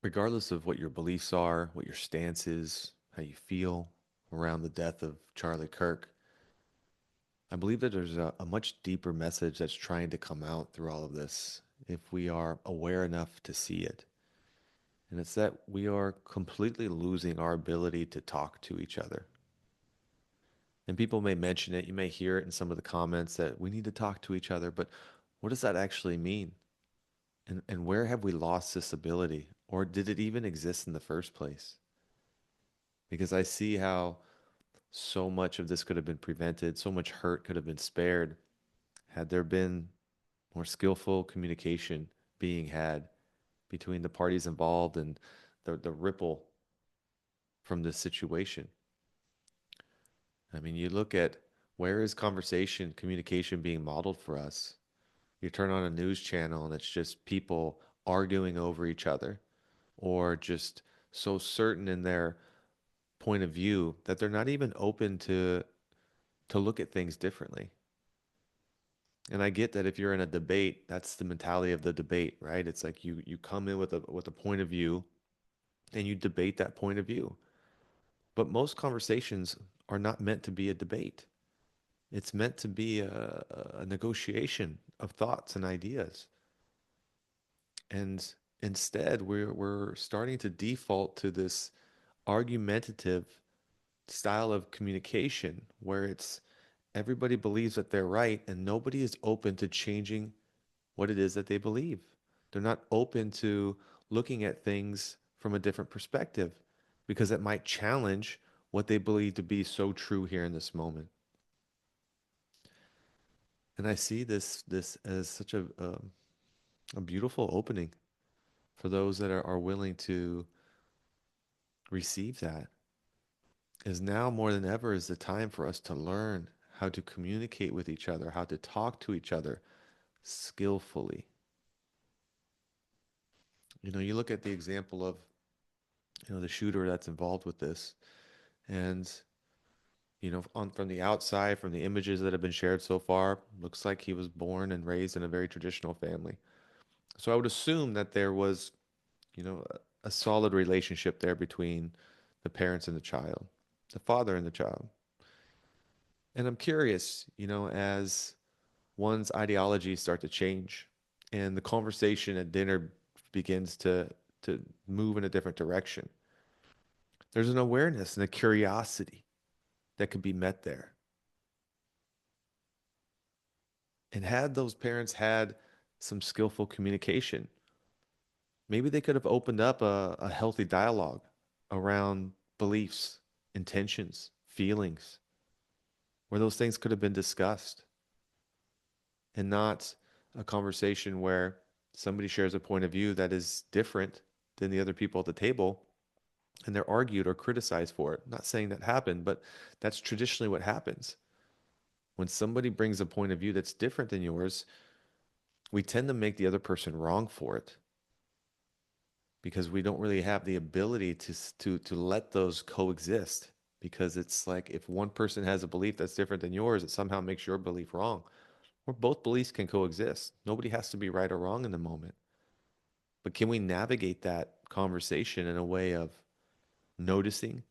Regardless of what your beliefs are, what your stance is, how you feel around the death of Charlie Kirk, I believe that there's a much deeper message that's trying to come out through all of this if we are aware enough to see it. And it's that we are completely losing our ability to talk to each other. And people may mention it, you may hear it in some of the comments that we need to talk to each other, but what does that actually mean? And where have we lost this ability? Or did it even exist in the first place? Because I see how so much of this could have been prevented, so much hurt could have been spared had there been more skillful communication being had between the parties involved and the ripple from this situation. I mean, you look at where is conversation, communication being modeled for us? You turn on a news channel and it's just people arguing over each other or just so certain in their point of view that they're not even open to look at things differently. And I get that if you're in a debate, that's the mentality of the debate, right? It's like you come in with a point of view and you debate that point of view. But most conversations are not meant to be a debate. It's meant to be a negotiation of thoughts and ideas. And instead, we're starting to default to this argumentative style of communication where it's everybody believes that they're right and nobody is open to changing what it is that they believe. They're not open to looking at things from a different perspective because it might challenge what they believe to be so true here in this moment. And I see this as such a beautiful opening for those that are willing to receive that. Is now more than ever is the time for us to learn how to communicate with each other, how to talk to each other skillfully. You look at the example of, the shooter that's involved with this, and from the outside, from the images that have been shared so far, looks like he was born and raised in a very traditional family. So I would assume that there was, a solid relationship there between the parents and the child, the father and the child. And I'm curious, as one's ideologies start to change and the conversation at dinner begins to move in a different direction, there's an awareness and a curiosity that could be met there. And had those parents had some skillful communication, maybe they could have opened up a healthy dialogue around beliefs, intentions, feelings, where those things could have been discussed and not a conversation where somebody shares a point of view that is different than the other people at the table and they're argued or criticized for it. I'm not saying that happened, but that's traditionally what happens. When somebody brings a point of view that's different than yours, we tend to make the other person wrong for it because we don't really have the ability to let those coexist, because it's like if one person has a belief that's different than yours, it somehow makes your belief wrong. Or both beliefs can coexist. Nobody has to be right or wrong in the moment. But can we navigate that conversation in a way of noticing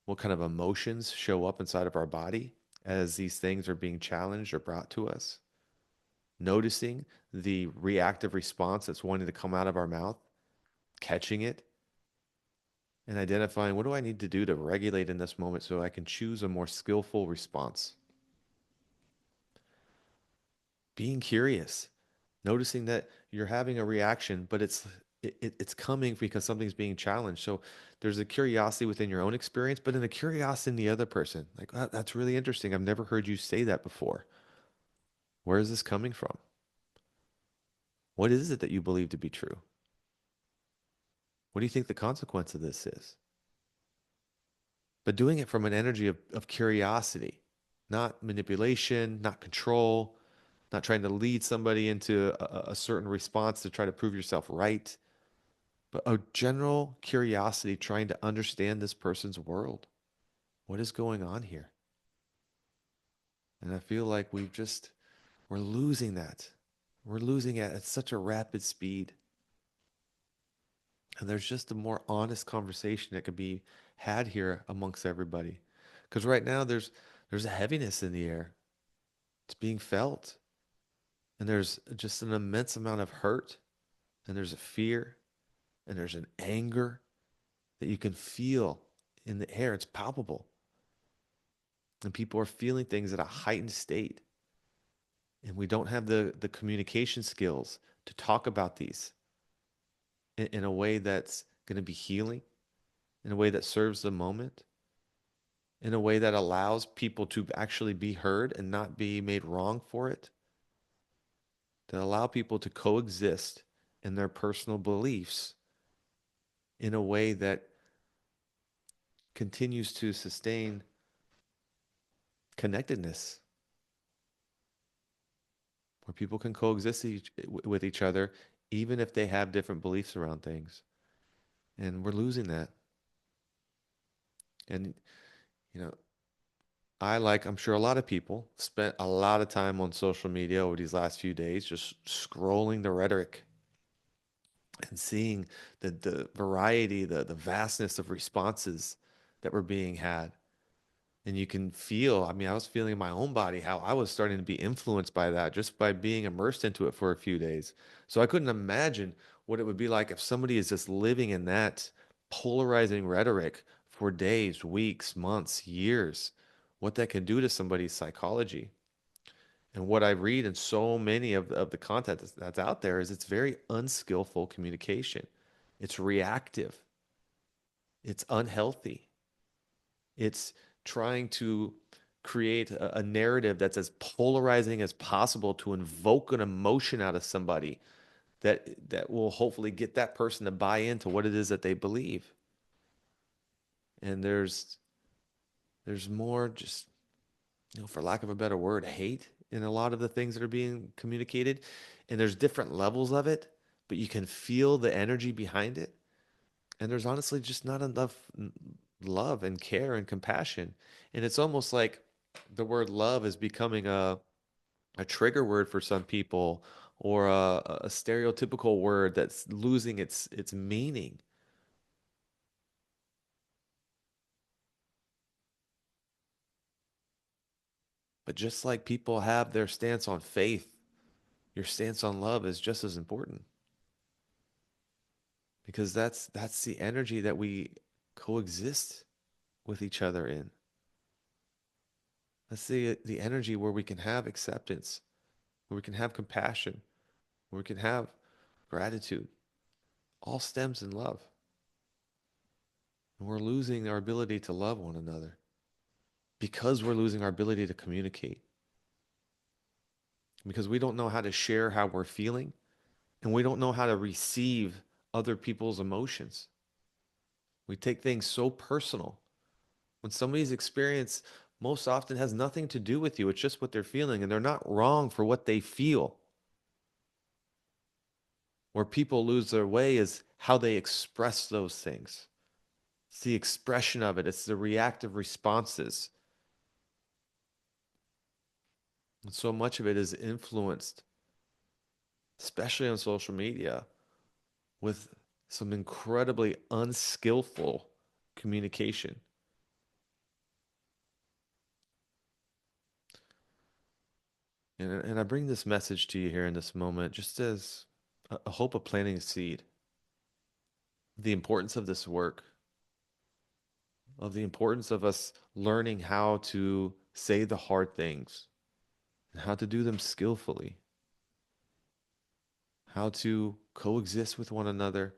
what kind of emotions show up inside of our body as these things are being challenged or brought to us? Noticing the reactive response that's wanting to come out of our mouth, catching it, and identifying what do I need to do to regulate in this moment so I can choose a more skillful response. Being curious, noticing that you're having a reaction, but it's coming because something's being challenged. So there's a curiosity within your own experience, but then a curiosity in the other person. Like, "Oh, that's really interesting. I've never heard you say that before. Where is this coming from? What is it that you believe to be true? What do you think the consequence of this is?" But doing it from an energy of curiosity, not manipulation, not control, not trying to lead somebody into a certain response to try to prove yourself right, but a general curiosity trying to understand this person's world. What is going on here? And I feel like we're losing that. We're losing it at such a rapid speed. And there's just a more honest conversation that could be had here amongst everybody. Because right now there's a heaviness in the air. It's being felt. And there's just an immense amount of hurt. And there's a fear. And there's an anger that you can feel in the air. It's palpable. And people are feeling things at a heightened state. And we don't have the communication skills to talk about these in a way that's going to be healing, in a way that serves the moment, in a way that allows people to actually be heard and not be made wrong for it, that allow people to coexist in their personal beliefs in a way that continues to sustain connectedness, where people can coexist with each other, even if they have different beliefs around things. And we're losing that. And, you know, I'm sure a lot of people spent a lot of time on social media over these last few days, just scrolling the rhetoric and seeing the variety, the vastness of responses that were being had. And you can feel, I mean, I was feeling in my own body how I was starting to be influenced by that just by being immersed into it for a few days. So I couldn't imagine what it would be like if somebody is just living in that polarizing rhetoric for days, weeks, months, years, what that can do to somebody's psychology. And what I read in so many of the content that's out there is it's very unskillful communication. It's reactive. It's unhealthy. It's trying to create a narrative that's as polarizing as possible to invoke an emotion out of somebody that will hopefully get that person to buy into what it is that they believe. And there's more just, for lack of a better word, hate in a lot of the things that are being communicated. And there's different levels of it, but you can feel the energy behind it. And there's honestly just not enough love and care and compassion. And it's almost like the word love is becoming a trigger word for some people or a stereotypical word that's losing its meaning. But just like people have their stance on faith, your stance on love is just as important because that's the energy that we coexist with each other in. That's the energy where we can have acceptance, where we can have compassion, where we can have gratitude. All stems in love. And we're losing our ability to love one another because we're losing our ability to communicate, because we don't know how to share how we're feeling, and we don't know how to receive other people's emotions. We take things so personal. When somebody's experience most often has nothing to do with you, it's just what they're feeling, and they're not wrong for what they feel. Where people lose their way is how they express those things. It's the expression of it, it's the reactive responses. And so much of it is influenced, especially on social media, with some incredibly unskillful communication. And I bring this message to you here in this moment just as a hope of planting a seed, the importance of this work, of the importance of us learning how to say the hard things and how to do them skillfully, how to coexist with one another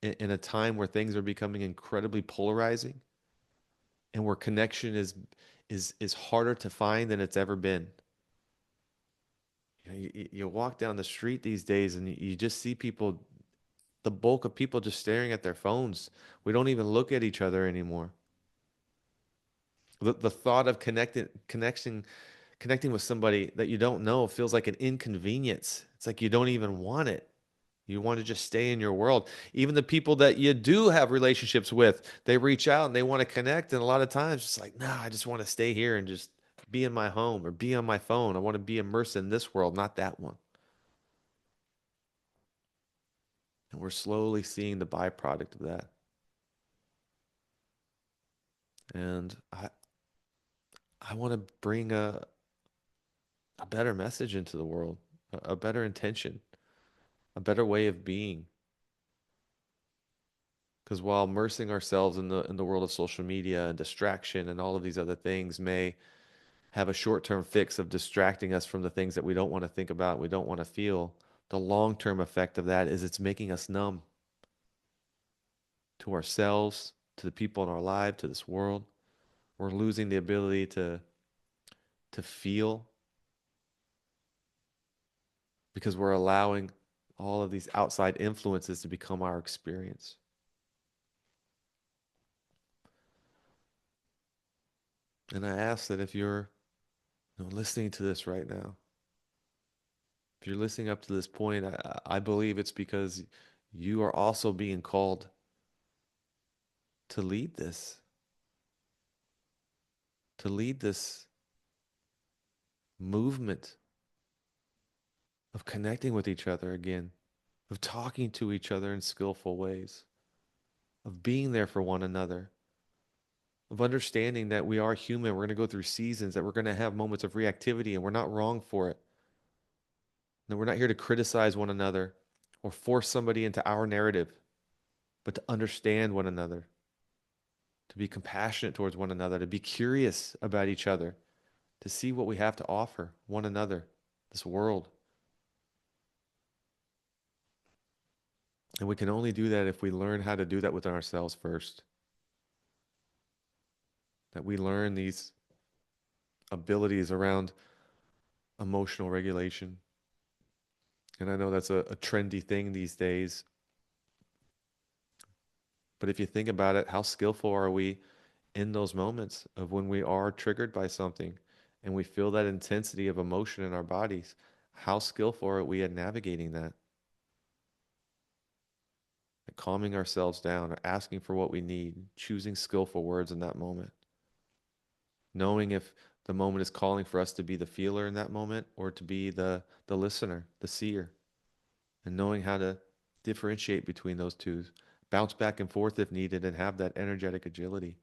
in a time where things are becoming incredibly polarizing and where connection is harder to find than it's ever been. You walk down the street these days and you just see people, the bulk of people just staring at their phones. We don't even look at each other anymore. The thought of connecting with somebody that you don't know feels like an inconvenience. It's like you don't even want it. You want to just stay in your world. Even the people that you do have relationships with, they reach out and they want to connect. And a lot of times it's like, nah, I just want to stay here and just be in my home or be on my phone. I want to be immersed in this world, not that one. And we're slowly seeing the byproduct of that. And I want to bring a better message into the world, a better intention, a better way of being. Because while immersing ourselves in the world of social media and distraction and all of these other things may have a short-term fix of distracting us from the things that we don't want to think about, we don't want to feel, the long-term effect of that is it's making us numb to ourselves, to the people in our life, to this world. We're losing the ability to feel because we're allowing all of these outside influences to become our experience. And I ask that if you're listening to this right now, if you're listening up to this point, I believe it's because you are also being called to lead this, to lead this movement of connecting with each other again, of talking to each other in skillful ways, of being there for one another, of understanding that we are human. We're going to go through seasons, that we're going to have moments of reactivity, and we're not wrong for it. That we're not here to criticize one another or force somebody into our narrative, but to understand one another, to be compassionate towards one another, to be curious about each other, to see what we have to offer one another, this world. And we can only do that if we learn how to do that within ourselves first. That we learn these abilities around emotional regulation. And I know that's a trendy thing these days. But if you think about it, how skillful are we in those moments of when we are triggered by something and we feel that intensity of emotion in our bodies? How skillful are we at navigating that? At calming ourselves down or asking for what we need, choosing skillful words in that moment, knowing if the moment is calling for us to be the feeler in that moment or to be the listener, the seer, and knowing how to differentiate between those two, bounce back and forth if needed, and have that energetic agility.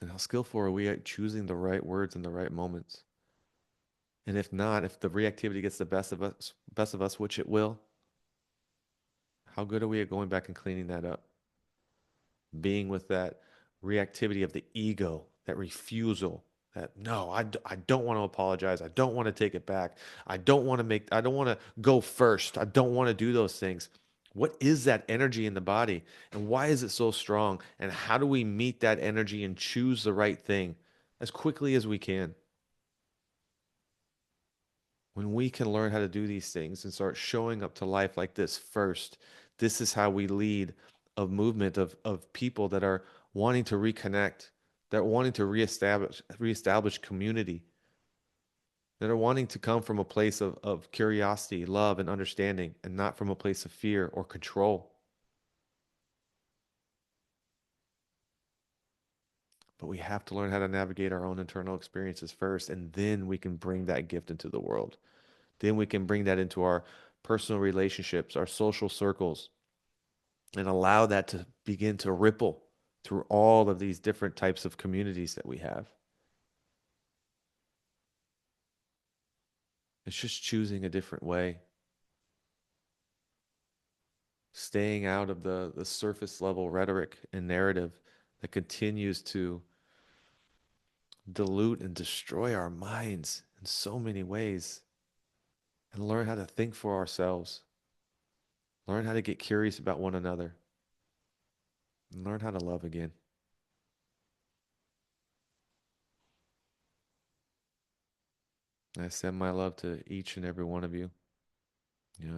And how skillful are we at choosing the right words in the right moments? And if not, if the reactivity gets the best of us, which it will, how good are we at going back and cleaning that up? Being with that reactivity of the ego, that refusal, that no, I don't want to apologize. I don't want to take it back. I don't want to go first. I don't want to do those things. What is that energy in the body and why is it so strong? And how do we meet that energy and choose the right thing as quickly as we can? When we can learn how to do these things and start showing up to life like this first, this is how we lead a movement of people that are wanting to reconnect, that are wanting to reestablish community, that are wanting to come from a place of curiosity, love, and understanding, and not from a place of fear or control. But we have to learn how to navigate our own internal experiences first, and then we can bring that gift into the world. Then we can bring that into our personal relationships, our social circles, and allow that to begin to ripple through all of these different types of communities that we have. It's just choosing a different way, staying out of the surface level rhetoric and narrative that continues to dilute and destroy our minds in so many ways, and learn how to think for ourselves, learn how to get curious about one another, and learn how to love again. I send my love to each and every one of you.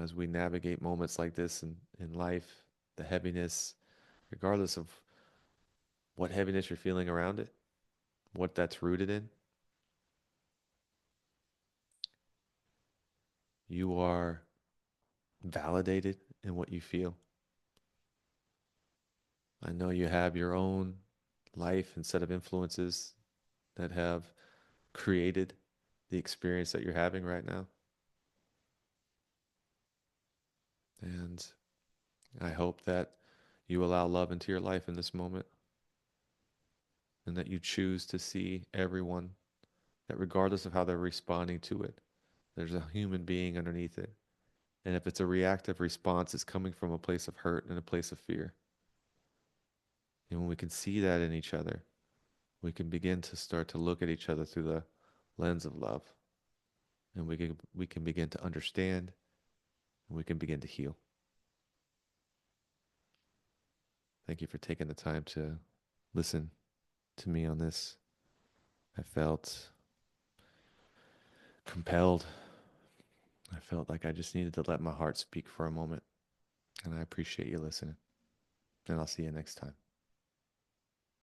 As we navigate moments like this in life, the heaviness, regardless of what heaviness you're feeling around it, what that's rooted in, you are validated in what you feel. I know you have your own life and set of influences that have created the experience that you're having right now. And I hope that you allow love into your life in this moment and that you choose to see everyone, that regardless of how they're responding to it, there's a human being underneath it. And if it's a reactive response, it's coming from a place of hurt and a place of fear. And when we can see that in each other, we can begin to start to look at each other through the lens of love. And we can begin to understand and we can begin to heal. Thank you for taking the time to listen to me on this. I felt compelled. I felt like I just needed to let my heart speak for a moment. And I appreciate you listening. And I'll see you next time.